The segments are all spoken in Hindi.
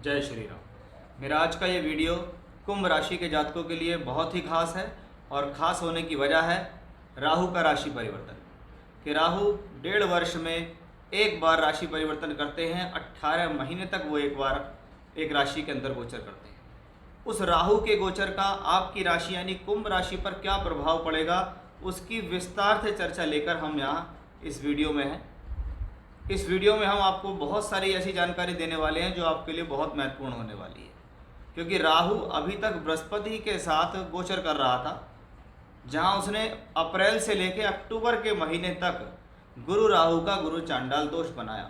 जय श्री राम। मेरा आज का ये वीडियो कुंभ राशि के जातकों के लिए बहुत ही खास है और ख़ास होने की वजह है राहु का राशि परिवर्तन। कि राहु 1.5 वर्ष में एक बार राशि परिवर्तन करते हैं। 18 महीने तक वो एक बार एक राशि के अंदर गोचर करते हैं। उस राहु के गोचर का आपकी राशि यानी कुंभ राशि पर क्या प्रभाव पड़ेगा, उसकी विस्तार से चर्चा लेकर हम यहाँ इस वीडियो में हैं। इस वीडियो में हम आपको बहुत सारी ऐसी जानकारी देने वाले हैं जो आपके लिए बहुत महत्वपूर्ण होने वाली है, क्योंकि राहु अभी तक बृहस्पति के साथ गोचर कर रहा था, जहां उसने अप्रैल से लेकर अक्टूबर के महीने तक गुरु राहु का गुरु चांडाल दोष बनाया,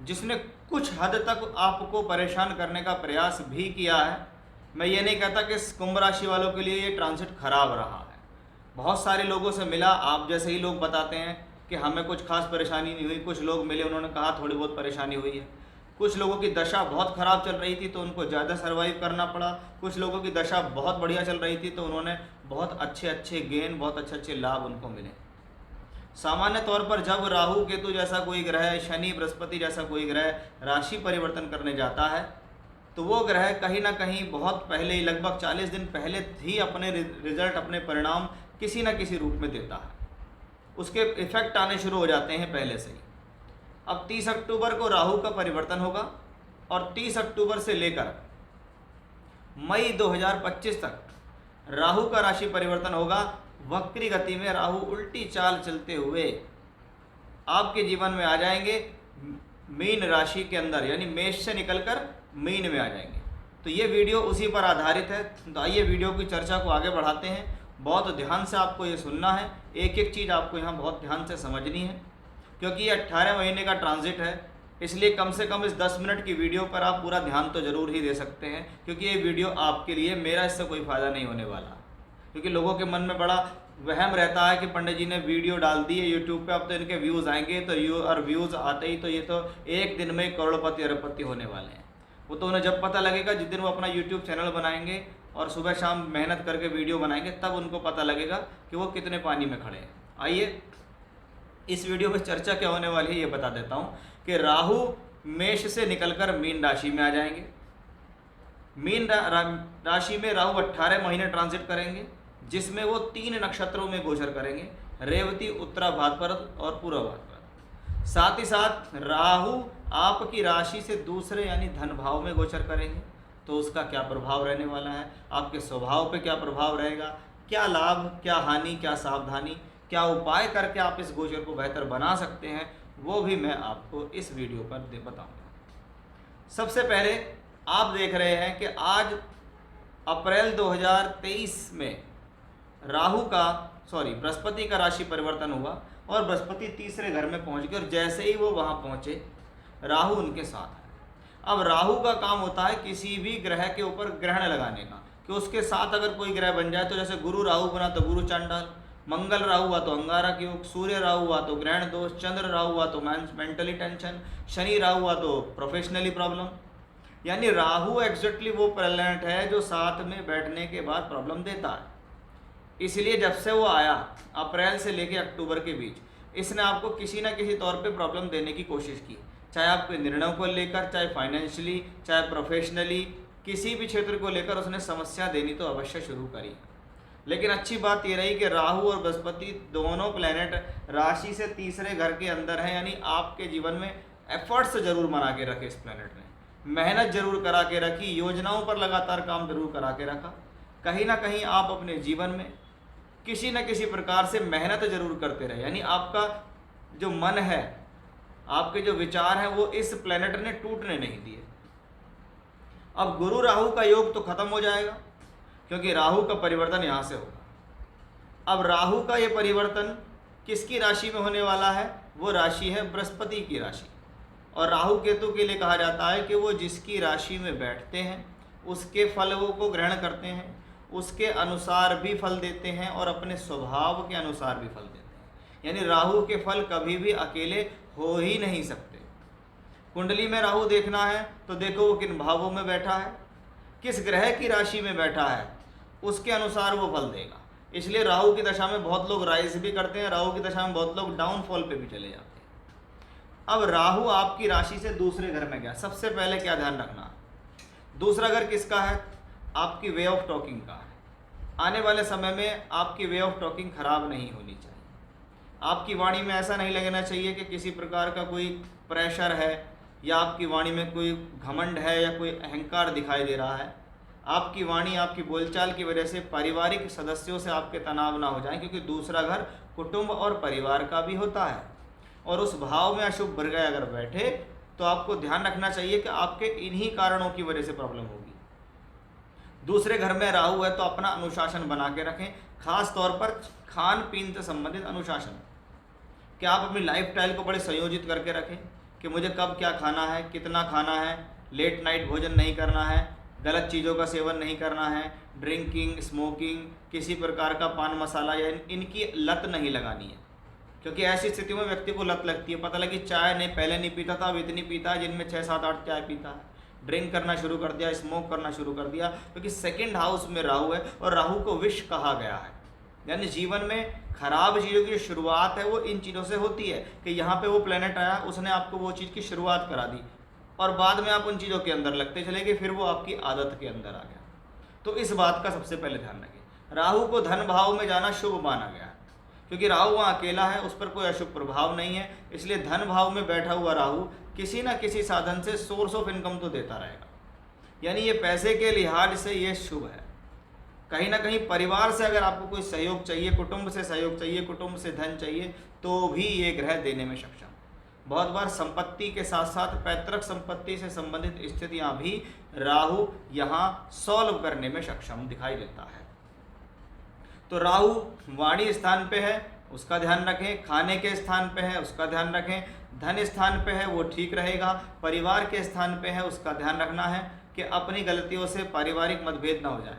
जिसने कुछ हद तक आपको परेशान करने का प्रयास भी किया है। मैं ये नहीं कहता कि कुंभ राशि वालों के लिए ये ट्रांजिट खराब रहा है। बहुत सारे लोगों से मिला, आप जैसे ही लोग बताते हैं कि हमें कुछ खास परेशानी नहीं हुई। कुछ लोग मिले, उन्होंने कहा थोड़ी बहुत परेशानी हुई है। कुछ लोगों की दशा बहुत ख़राब चल रही थी तो उनको ज़्यादा सर्वाइव करना पड़ा। कुछ लोगों की दशा बहुत बढ़िया चल रही थी तो उन्होंने बहुत अच्छे गेन, बहुत अच्छे लाभ उनको मिले। सामान्य तौर पर जब राहु केतु जैसा कोई ग्रह, शनि बृहस्पति जैसा कोई ग्रह राशि परिवर्तन करने जाता है तो वो ग्रह कहीं ना कहीं बहुत पहले ही, लगभग 40 दिन पहले ही अपने रिजल्ट, अपने परिणाम किसी न किसी रूप में देता है। उसके इफेक्ट आने शुरू हो जाते हैं पहले से ही। अब 30 अक्टूबर को राहु का परिवर्तन होगा और 30 अक्टूबर से लेकर मई 2025 तक राहु का राशि परिवर्तन होगा। वक्री गति में राहु उल्टी चाल चलते हुए आपके जीवन में आ जाएंगे, मीन राशि के अंदर, यानी मेष से निकलकर मीन में आ जाएंगे। तो ये वीडियो उसी पर आधारित है। तो आइए वीडियो की चर्चा को आगे बढ़ाते हैं। बहुत ध्यान से आपको ये सुनना है, एक एक चीज़ आपको यहाँ बहुत ध्यान से समझनी है, क्योंकि ये 18 महीने का ट्रांजिट है। इसलिए कम से कम इस 10 मिनट की वीडियो पर आप पूरा ध्यान तो ज़रूर ही दे सकते हैं, क्योंकि ये वीडियो आपके लिए, मेरा इससे कोई फ़ायदा नहीं होने वाला। क्योंकि लोगों के मन में बड़ा वहम रहता है कि पंडित जी ने वीडियो डाल दी है यूट्यूब पे, अब तो इनके व्यूज़ आएंगे, तो व्यूज़ आते ही तो ये तो एक दिन में करोड़पति अरबपति होने वाले हैं। वो तो उन्हें जब पता लगेगा, जिस दिन वो अपना यूट्यूब चैनल बनाएंगे और सुबह शाम मेहनत करके वीडियो बनाएंगे, तब उनको पता लगेगा कि वो कितने पानी में खड़े हैं। आइए इस वीडियो में चर्चा क्या होने वाली है ये बता देता हूँ कि राहु मेष से निकलकर मीन राशि में आ जाएंगे। मीन राशि में राहु 18 महीने ट्रांजिट करेंगे, जिसमें वो 3 नक्षत्रों में गोचर करेंगे, रेवती, उत्तरा भाद्रपद और पूर्व भाद्रपद। साथ ही साथ राहु आपकी राशि से दूसरे यानी धन भाव में गोचर करेंगे। तो उसका क्या प्रभाव रहने वाला है, आपके स्वभाव पे क्या प्रभाव रहेगा, क्या लाभ, क्या हानि, क्या सावधानी, क्या उपाय करके आप इस गोचर को बेहतर बना सकते हैं, वो भी मैं आपको इस वीडियो पर बताऊंगा। सबसे पहले आप देख रहे हैं कि आज अप्रैल 2023 में बृहस्पति का राशि परिवर्तन हुआ और बृहस्पति तीसरे घर में पहुंच गए, और जैसे ही वो वहां पहुंचे राहु उनके साथ है। अब राहु का काम होता है किसी भी ग्रह के ऊपर ग्रहण लगाने का, कि उसके साथ अगर कोई ग्रह बन जाए, तो जैसे गुरु राहु बना तो गुरु चांडाल, मंगल राहु हुआ तो अंगारक योग, सूर्य राहु हुआ तो ग्रहण दोष, चंद्र राहु हुआ तो मेंटली टेंशन, शनि राहु हुआ तो प्रोफेशनली प्रॉब्लम। यानी राहु एग्जैक्टली वो प्लैनेट है जो साथ में बैठने के बाद प्रॉब्लम देता है। इसलिए जब से वो आया अप्रैल से लेकर अक्टूबर के बीच, इसने आपको किसी न किसी तौर पे प्रॉब्लम देने की कोशिश की, चाहे आपके निर्णयों को लेकर, चाहे फाइनेंशियली, चाहे प्रोफेशनली, किसी भी क्षेत्र को लेकर उसने समस्या देनी तो अवश्य शुरू करी। लेकिन अच्छी बात ये रही कि राहु और बृहस्पति दोनों प्लैनेट राशि से तीसरे घर के अंदर हैं, यानी आपके जीवन में एफर्ट्स जरूर बना के रखे। इस प्लैनेट ने मेहनत जरूर करा के रखी, योजनाओं पर लगातार काम जरूर करा के रखा। कहीं ना कहीं आप अपने जीवन में किसी न किसी प्रकार से मेहनत जरूर करते रहे, यानी आपका जो मन है, आपके जो विचार हैं, वो इस प्लैनेट ने टूटने नहीं दिए। अब गुरु राहु का योग तो खत्म हो जाएगा, क्योंकि राहु का परिवर्तन यहाँ से होगा। अब राहु का ये परिवर्तन किसकी राशि में होने वाला है, वो राशि है बृहस्पति की राशि। और राहु केतु के लिए कहा जाता है कि वो जिसकी राशि में बैठते हैं उसके फलों को ग्रहण करते हैं, उसके अनुसार भी फल देते हैं और अपने स्वभाव के अनुसार भी फल देते हैं। यानी राहु के फल कभी भी अकेले हो ही नहीं सकते। कुंडली में राहु देखना है तो देखो वो किन भावों में बैठा है, किस ग्रह की राशि में बैठा है, उसके अनुसार वो फल देगा। इसलिए राहु की दशा में बहुत लोग राइज भी करते हैं, राहु की दशा में बहुत लोग डाउनफॉल पे भी चले जाते हैं। अब राहु आपकी राशि से दूसरे घर में गया, सबसे पहले क्या ध्यान रखना, दूसरा घर किसका है? आपकी वे ऑफ टॉकिंग का है। आने वाले समय में आपकी वे ऑफ टॉकिंग खराब नहीं होनी चाहिए। आपकी वाणी में ऐसा नहीं लगना चाहिए कि किसी प्रकार का कोई प्रेशर है या आपकी वाणी में कोई घमंड है या कोई अहंकार दिखाई दे रहा है। आपकी वाणी, आपकी बोलचाल की वजह से पारिवारिक सदस्यों से आपके तनाव ना हो जाए, क्योंकि दूसरा घर कुटुंब और परिवार का भी होता है। और उस भाव में अशुभ वर्ग अगर बैठे तो आपको ध्यान रखना चाहिए कि आपके इन्हीं कारणों की वजह से प्रॉब्लम होगी। दूसरे घर में राहु है तो अपना अनुशासन बना के रखें, खास तौर पर खान पीन से संबंधित अनुशासन। कि आप अपनी लाइफ स्टाइल को बड़े संयोजित करके रखें कि मुझे कब क्या खाना है, कितना खाना है, लेट नाइट भोजन नहीं करना है, गलत चीज़ों का सेवन नहीं करना है, ड्रिंकिंग, स्मोकिंग, किसी प्रकार का पान मसाला या इनकी लत नहीं लगानी है। क्योंकि ऐसी स्थिति में व्यक्ति को लत लगती है। पता लगी चाय नहीं, पहले नहीं पीता था, अब इतनी पीता है, जिनमें 6, 7, 8 चाय पीता है। ड्रिंक करना शुरू कर दिया, स्मोक करना शुरू कर दिया, क्योंकि सेकंड हाउस में राहु है और राहु को विष कहा गया है। यानी जीवन में खराब चीज़ों की जो शुरुआत है वो इन चीज़ों से होती है कि यहाँ पे वो प्लेनेट आया, उसने आपको वो चीज़ की शुरुआत करा दी और बाद में आप उन चीज़ों के अंदर लगते चले गए, फिर वो आपकी आदत के अंदर आ गया। तो इस बात का सबसे पहले ध्यान रखें। राहु को धन भाव में जाना शुभ माना गया है, क्योंकि राहु वहाँ अकेला है, उस पर कोई अशुभ प्रभाव नहीं है। इसलिए धन भाव में बैठा हुआ राहु किसी न किसी साधन से सोर्स ऑफ इनकम तो देता रहेगा। यानी ये पैसे के लिहाज से ये शुभ है। कहीं ना कहीं परिवार से अगर आपको कोई सहयोग चाहिए, कुटुंब से सहयोग चाहिए, कुटुंब से धन चाहिए, तो भी ये ग्रह देने में सक्षम। बहुत बार संपत्ति के साथ साथ पैतृक संपत्ति से संबंधित स्थितियां भी राहु यहाँ सॉल्व करने में सक्षम दिखाई देता है। तो राहु वाणी स्थान पे है, उसका ध्यान रखें। खाने के स्थान पे है, उसका ध्यान रखें। धन स्थान पे है, वो ठीक रहेगा। परिवार के स्थान पे है, उसका ध्यान रखना है कि अपनी गलतियों से पारिवारिक मतभेद ना हो जाए।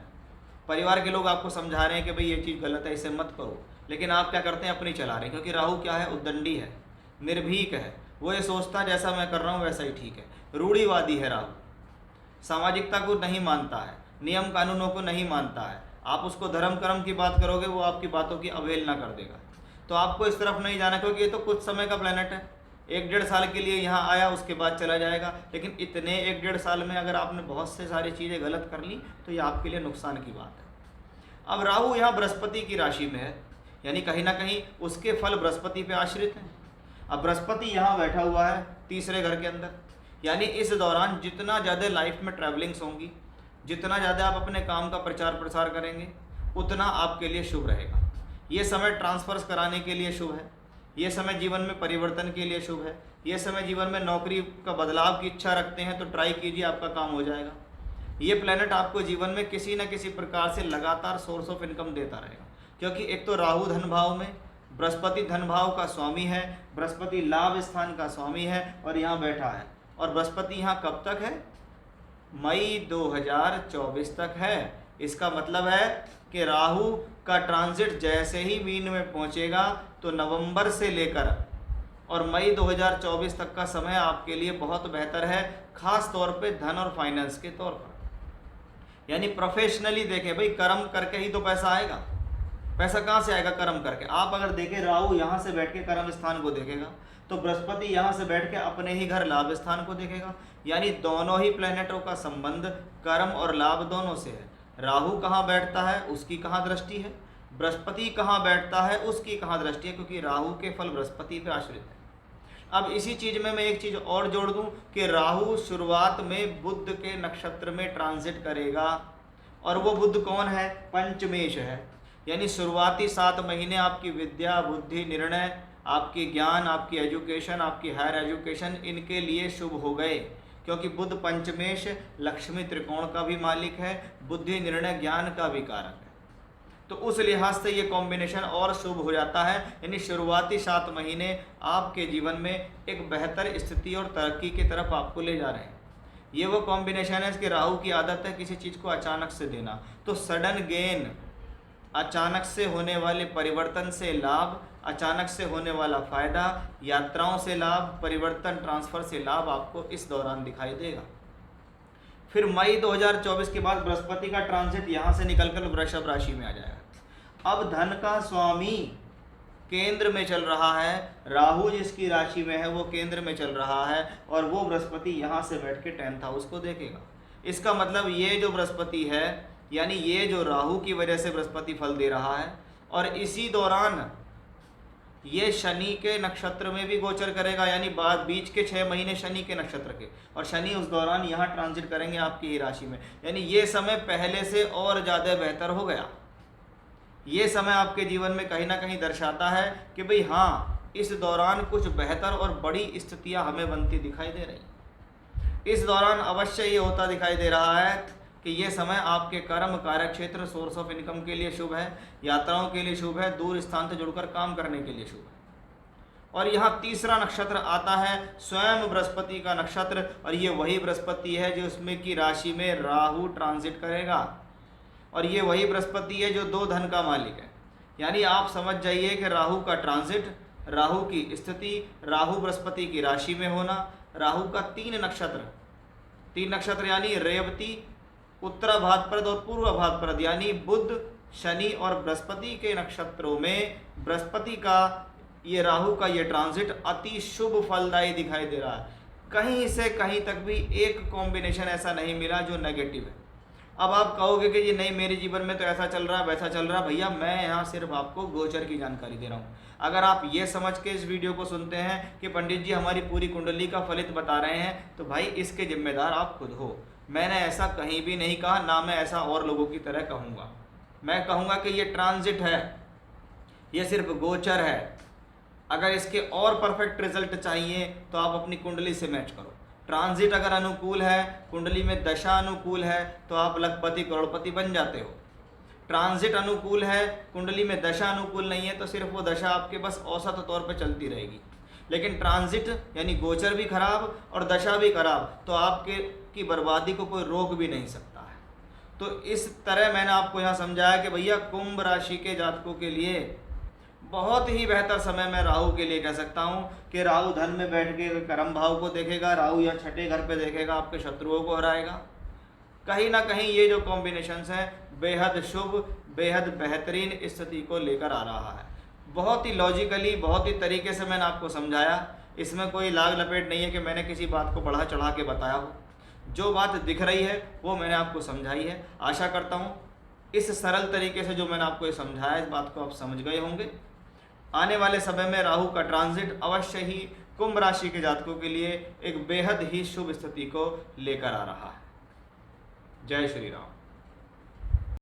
परिवार के लोग आपको समझा रहे हैं कि भाई ये चीज़ गलत है, इसे मत करो, लेकिन आप क्या करते हैं, अपनी चला रहे हैं। क्योंकि राहु क्या है, उद्दंडी है, निर्भीक है। वो ये सोचता है जैसा मैं कर रहा हूँ वैसा ही ठीक है। रूढ़िवादी है राहु, सामाजिकता को नहीं मानता है, नियम कानूनों को नहीं मानता है। आप उसको धर्म कर्म की बात करोगे, वो आपकी बातों की अवहेलना कर देगा। तो आपको इस तरफ नहीं जाना, क्योंकि ये तो कुछ समय का प्लेनेट है। 1-1.5 साल के लिए यहाँ आया, उसके बाद चला जाएगा। लेकिन इतने 1-1.5 साल में अगर आपने बहुत से सारी चीज़ें गलत कर ली तो ये आपके लिए नुकसान की बात है। अब राहु यहाँ बृहस्पति की राशि में है, यानी कहीं ना कहीं उसके फल बृहस्पति पे आश्रित हैं। अब बृहस्पति यहाँ बैठा हुआ है तीसरे घर के अंदर, यानी इस दौरान जितना ज़्यादा लाइफ में ट्रैवलिंग्स होंगी, जितना ज़्यादा आप अपने काम का प्रचार प्रसार करेंगे, उतना आपके लिए शुभ रहेगा। ये समय ट्रांसफर्स कराने के लिए शुभ है, ये समय जीवन में परिवर्तन के लिए शुभ है, ये समय जीवन में नौकरी का बदलाव की इच्छा रखते हैं तो ट्राई कीजिए, आपका काम हो जाएगा। ये प्लेनेट आपको जीवन में किसी न किसी प्रकार से लगातार सोर्स ऑफ इनकम देता रहेगा, क्योंकि एक तो राहु धन भाव में, बृहस्पति धन भाव का स्वामी है, बृहस्पति लाभ स्थान का स्वामी है और यहाँ बैठा है। और बृहस्पति यहाँ कब तक है, मई 2024 तक है। इसका मतलब है कि राहु का ट्रांजिट जैसे ही मीन में पहुंचेगा तो नवंबर से लेकर और मई 2024 तक का समय आपके लिए बहुत बेहतर है, खास तौर पे धन और फाइनेंस के तौर पर। यानी प्रोफेशनली देखें भाई, कर्म करके ही तो पैसा आएगा। पैसा कहाँ से आएगा, कर्म करके। आप अगर देखें, राहु यहाँ से बैठ के कर्म स्थान को देखेगा तो बृहस्पति यहाँ से बैठ के अपने ही घर लाभ स्थान को देखेगा। यानी दोनों ही प्लैनेटों का संबंध कर्म और लाभ दोनों से है। राहु कहाँ बैठता है, उसकी कहाँ दृष्टि है, बृहस्पति कहाँ बैठता है, उसकी कहाँ दृष्टि है, क्योंकि राहु के फल बृहस्पति पे आश्रित है। अब इसी चीज़ में मैं एक चीज़ और जोड़ दूं कि राहु शुरुआत में बुध के नक्षत्र में ट्रांजिट करेगा, और वो बुध कौन है, पंचमेश है। यानी शुरुआती 7 महीने आपकी विद्या, बुद्धि, निर्णय, आपकी ज्ञान, आपकी एजुकेशन, आपकी हायर एजुकेशन, इनके लिए शुभ हो गए, क्योंकि बुध पंचमेश लक्ष्मी त्रिकोण का भी मालिक है, बुद्धि, निर्णय, ज्ञान का भी कारक है। तो उस लिहाज से ये कॉम्बिनेशन और शुभ हो जाता है। यानी शुरुआती 7 महीने आपके जीवन में एक बेहतर स्थिति और तरक्की की तरफ आपको ले जा रहे हैं। ये वो कॉम्बिनेशन है, इसके राहु की आदत है किसी चीज़ को अचानक से देना। तो सडन गेन, अचानक से होने वाले परिवर्तन से लाभ, अचानक से होने वाला फायदा, यात्राओं से लाभ, परिवर्तन, ट्रांसफर से लाभ आपको इस दौरान दिखाई देगा। फिर मई 2024 के बाद बृहस्पति का ट्रांजिट यहाँ से निकलकर वृषभ राशि में आ जाएगा। अब धन का स्वामी केंद्र में चल रहा है, राहु जिसकी राशि में है वो केंद्र में चल रहा है, और वो बृहस्पति यहाँ से बैठ के 10th हाउस को देखेगा। इसका मतलब ये जो बृहस्पति है, यानी ये जो राहु की वजह से बृहस्पति फल दे रहा है, और इसी दौरान ये शनि के नक्षत्र में भी गोचर करेगा, यानी बाद बीच के 6 महीने शनि के नक्षत्र के, और शनि उस दौरान यहाँ ट्रांजिट करेंगे आपकी ही राशि में, यानी ये समय पहले से और ज़्यादा बेहतर हो गया। ये समय आपके जीवन में कहीं ना कहीं दर्शाता है कि भाई हाँ, इस दौरान कुछ बेहतर और बड़ी स्थितियाँ हमें बनती दिखाई दे रही। इस दौरान अवश्य ये होता दिखाई दे रहा है कि ये समय आपके कर्म, कार्यक्षेत्र, सोर्स ऑफ इनकम के लिए शुभ है, यात्राओं के लिए शुभ है, दूर स्थान से जुड़कर काम करने के लिए शुभ है। और यहाँ तीसरा नक्षत्र आता है स्वयं बृहस्पति का नक्षत्र, और ये वही बृहस्पति है जो उसमें की राशि में राहु ट्रांजिट करेगा, और ये वही बृहस्पति है जो 2 धन का मालिक है। यानी आप समझ जाइए कि राहु का ट्रांजिट, राहु की स्थिति, राहु बृहस्पति की राशि में होना, राहु का 3 नक्षत्र यानी रेवती, उत्तराभाद्रपद और पूर्वाभाद्रपद, यानी बुध, शनि और बृहस्पति के नक्षत्रों में बृहस्पति का ये राहु का ये ट्रांजिट अति शुभ फलदायी दिखाई दे रहा है। कहीं से कहीं तक भी एक कॉम्बिनेशन ऐसा नहीं मिला जो नेगेटिव है। अब आप कहोगे कि ये नहीं, मेरे जीवन में तो ऐसा चल रहा है, वैसा चल रहा है। भैया मैं यहाँ सिर्फ आपको गोचर की जानकारी दे रहा हूँ। अगर आप ये समझ के इस वीडियो को सुनते हैं कि पंडित जी हमारी पूरी कुंडली का फलित बता रहे हैं, तो भाई इसके जिम्मेदार आप खुद हो। मैंने ऐसा कहीं भी नहीं कहा, ना मैं ऐसा और लोगों की तरह कहूँगा। मैं कहूँगा कि ये ट्रांजिट है, ये सिर्फ गोचर है। अगर इसके और परफेक्ट रिजल्ट चाहिए तो आप अपनी कुंडली से मैच करो। ट्रांजिट अगर अनुकूल है, कुंडली में दशा अनुकूल है, तो आप लखपति करोड़पति बन जाते हो। ट्रांजिट अनुकूल है, कुंडली में दशा अनुकूल नहीं है, तो सिर्फ वो दशा आपके बस औसत तौर पे चलती रहेगी। लेकिन ट्रांजिट यानी गोचर भी खराब और दशा भी खराब, तो आपके की बर्बादी को कोई रोक भी नहीं सकता है। तो इस तरह मैंने आपको यहाँ समझाया कि भैया कुंभ राशि के जातकों के लिए बहुत ही बेहतर समय मैं राहु के लिए कह सकता हूँ कि राहु धन में बैठ के कर्म भाव को देखेगा, राहु या छठे घर पे देखेगा, आपके शत्रुओं को हराएगा। कहीं ना कहीं ये जो कॉम्बिनेशंस हैं बेहद शुभ, बेहद बेहतरीन स्थिति को लेकर आ रहा है। बहुत ही लॉजिकली, बहुत ही तरीके से मैंने आपको समझाया। इसमें कोई लाग लपेट नहीं है कि मैंने किसी बात को बढ़ा चढ़ा के बताया हो। जो बात दिख रही है वो मैंने आपको समझाई है। आशा करता हूँ इस सरल तरीके से जो मैंने आपको ये समझाया, इस बात को आप समझ गए होंगे। आने वाले समय में राहु का ट्रांजिट अवश्य ही कुंभ राशि के जातकों के लिए एक बेहद ही शुभ स्थिति को लेकर आ रहा है। जय श्री राम।